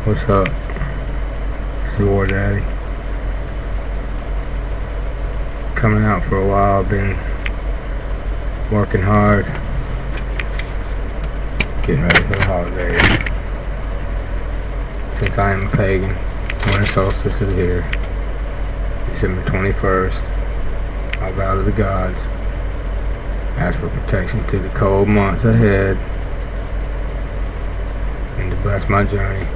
What's up? It's your War Daddy. Coming out for a while. I've been working hard, getting ready for the holidays. Since I am a pagan, winter solstice is here. December 21st. I vow to the gods, ask for protection through the cold months ahead, and to bless my journey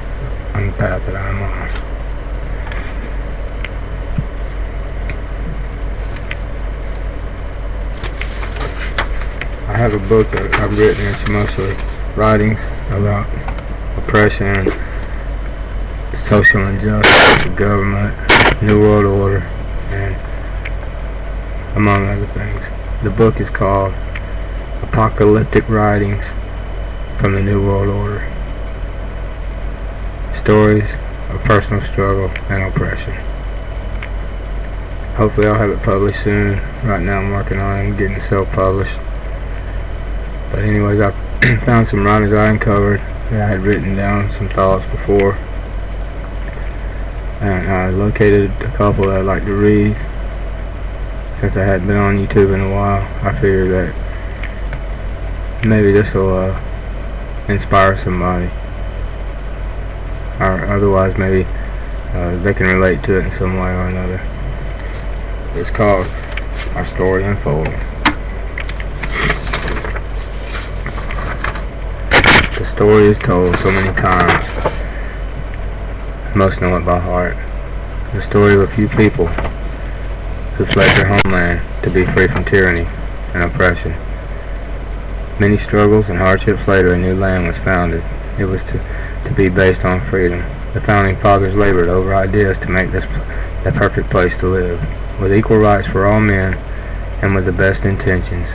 on the path that I am on. I have a book that I've written. It's mostly writings about oppression, social injustice, the government, New World Order, and among other things. The book is called Apocalyptic Writings from the New World Order. Stories of personal struggle and oppression. Hopefully I'll have it published soon. Right now I'm working on it and getting it self-published. But anyways, I found some writings I uncovered that I had written down some thoughts before. And I located a couple that I'd like to read. Since I hadn't been on YouTube in a while, I figured that maybe this will inspire somebody. Or otherwise maybe they can relate to it in some way or another. It's called Our Story Unfolding. The story is told so many times, most know it by heart. The story of a few people who fled their homeland to be free from tyranny and oppression. Many struggles and hardships later, a new land was founded. It was to be based on freedom. The founding fathers labored over ideas to make this the perfect place to live, with equal rights for all men and with the best intentions.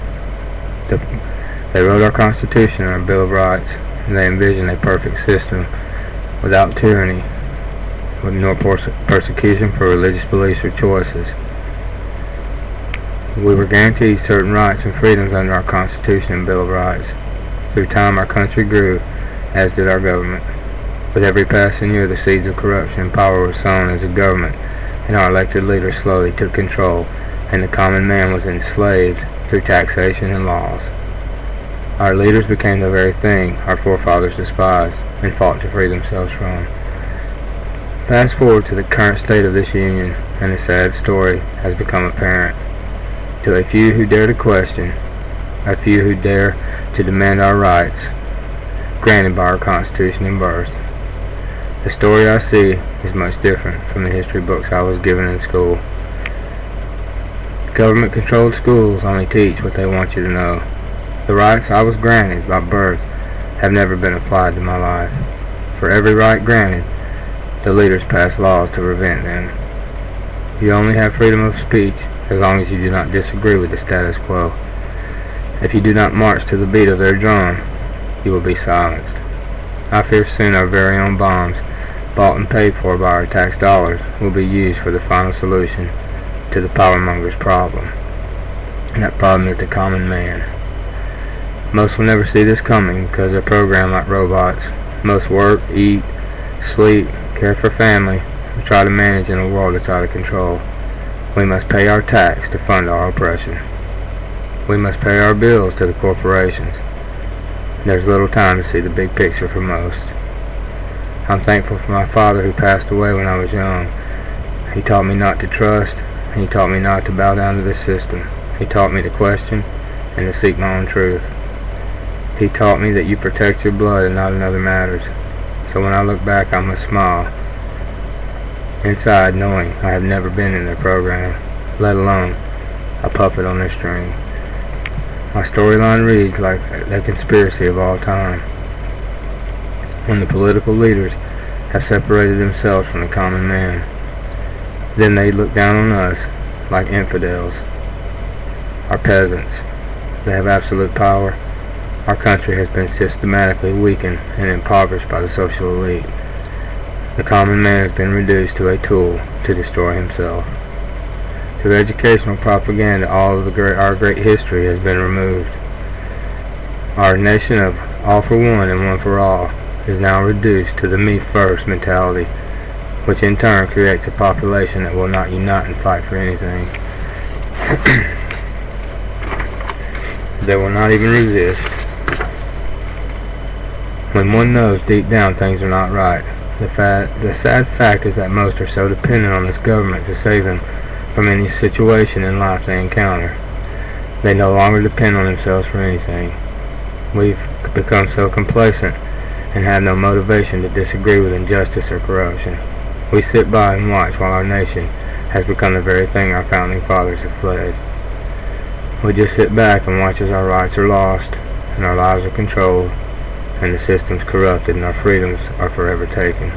They wrote our Constitution and our Bill of Rights, and they envisioned a perfect system without tyranny, with no persecution for religious beliefs or choices. We were guaranteed certain rights and freedoms under our Constitution and Bill of Rights. Through time our country grew, as did our government. With every passing year the seeds of corruption and power were sown as the government and our elected leaders slowly took control, and the common man was enslaved through taxation and laws. Our leaders became the very thing our forefathers despised and fought to free themselves from. Fast forward to the current state of this union, and a sad story has become apparent. To a few who dare to question, a few who dare to demand our rights, granted by our Constitution and birth. The story I see is much different from the history books I was given in school. Government-controlled schools only teach what they want you to know. The rights I was granted by birth have never been applied to my life. For every right granted, the leaders pass laws to prevent them. You only have freedom of speech as long as you do not disagree with the status quo. If you do not march to the beat of their drum, you will be silenced. I fear soon our very own bombs, bought and paid for by our tax dollars, will be used for the final solution to the powermonger's problem. And that problem is the common man. Most will never see this coming because they're programmed like robots. Most work, eat, sleep, care for family, and try to manage in a world that's out of control. We must pay our tax to fund our oppression. We must pay our bills to the corporations. There's little time to see the big picture for most. I'm thankful for my father who passed away when I was young. He taught me not to trust, and he taught me not to bow down to the system. He taught me to question and to seek my own truth. He taught me that you protect your blood and not another matters. So when I look back I must smile inside, knowing I have never been in their program, let alone a puppet on their string. My storyline reads like a conspiracy of all time. When the political leaders have separated themselves from the common man, then they look down on us like infidels, our peasants. They have absolute power. Our country has been systematically weakened and impoverished by the social elite. The common man has been reduced to a tool to destroy himself. Through educational propaganda, all of our great history has been removed. Our nation of all for one and one for all is now reduced to the me first mentality, which in turn creates a population that will not unite and fight for anything. They will not even resist. When one knows deep down things are not right, the sad fact is that most are so dependent on this government to save them from any situation in life they encounter. They no longer depend on themselves for anything. We've become so complacent and have no motivation to disagree with injustice or corruption. We sit by and watch while our nation has become the very thing our founding fathers have fled. We just sit back and watch as our rights are lost and our lives are controlled and the system's corrupted and our freedoms are forever taken.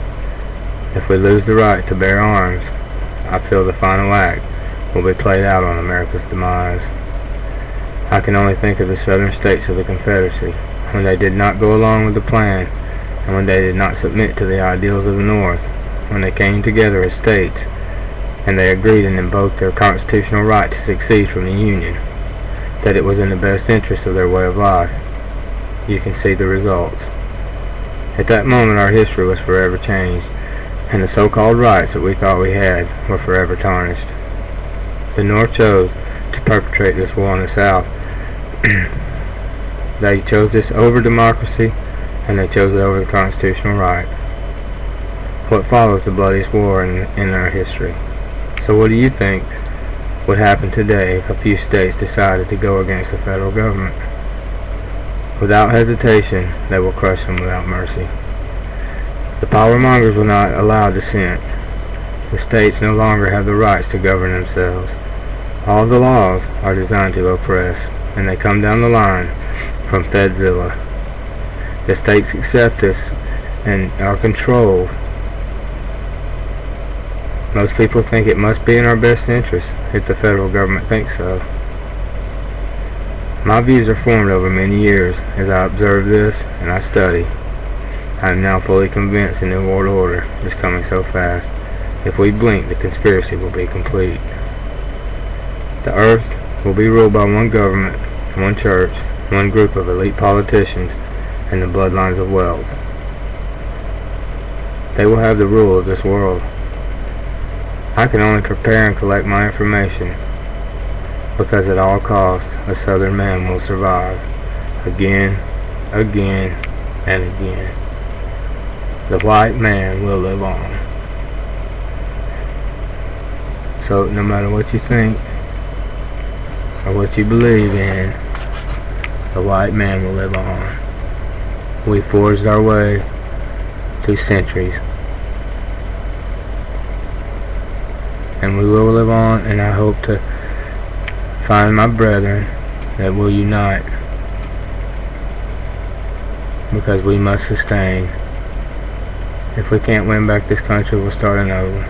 If we lose the right to bear arms, I feel the final act will be played out on America's demise. I can only think of the southern states of the Confederacy, when they did not go along with the plan and when they did not submit to the ideals of the North, when they came together as states and they agreed and invoked their constitutional right to secede from the Union, that it was in the best interest of their way of life. You can see the results. At that moment our history was forever changed, and the so-called rights that we thought we had were forever tarnished. The North chose to perpetrate this war on the South. They chose this over democracy, and they chose it over the constitutional right. What follows the bloodiest war in our history. So what do you think would happen today if a few states decided to go against the federal government? Without hesitation, they will crush them without mercy. The power mongers will not allow dissent. The states no longer have the rights to govern themselves. All of the laws are designed to oppress, and they come down the line from Fedzilla. The states accept this and are controlled. Most people think it must be in our best interest if the federal government thinks so. My views are formed over many years as I observe this and I study. I am now fully convinced the New World Order is coming so fast. If we blink, the conspiracy will be complete. The earth will be ruled by one government, one church, one group of elite politicians, and the bloodlines of wealth. They will have the rule of this world. I can only prepare and collect my information, because at all costs a southern man will survive. Again, again, and again. The white man will live on. So no matter what you think or what you believe in, the white man will live on. We forged our way through centuries, and we will live on, and I hope to find my brethren that will unite, because we must sustain. If we can't win back this country, we'll start anew.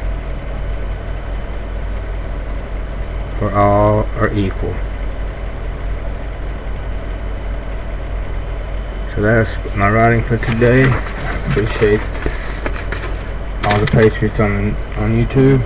For all are equal. So that's my writing for today. Appreciate all the patriots on YouTube.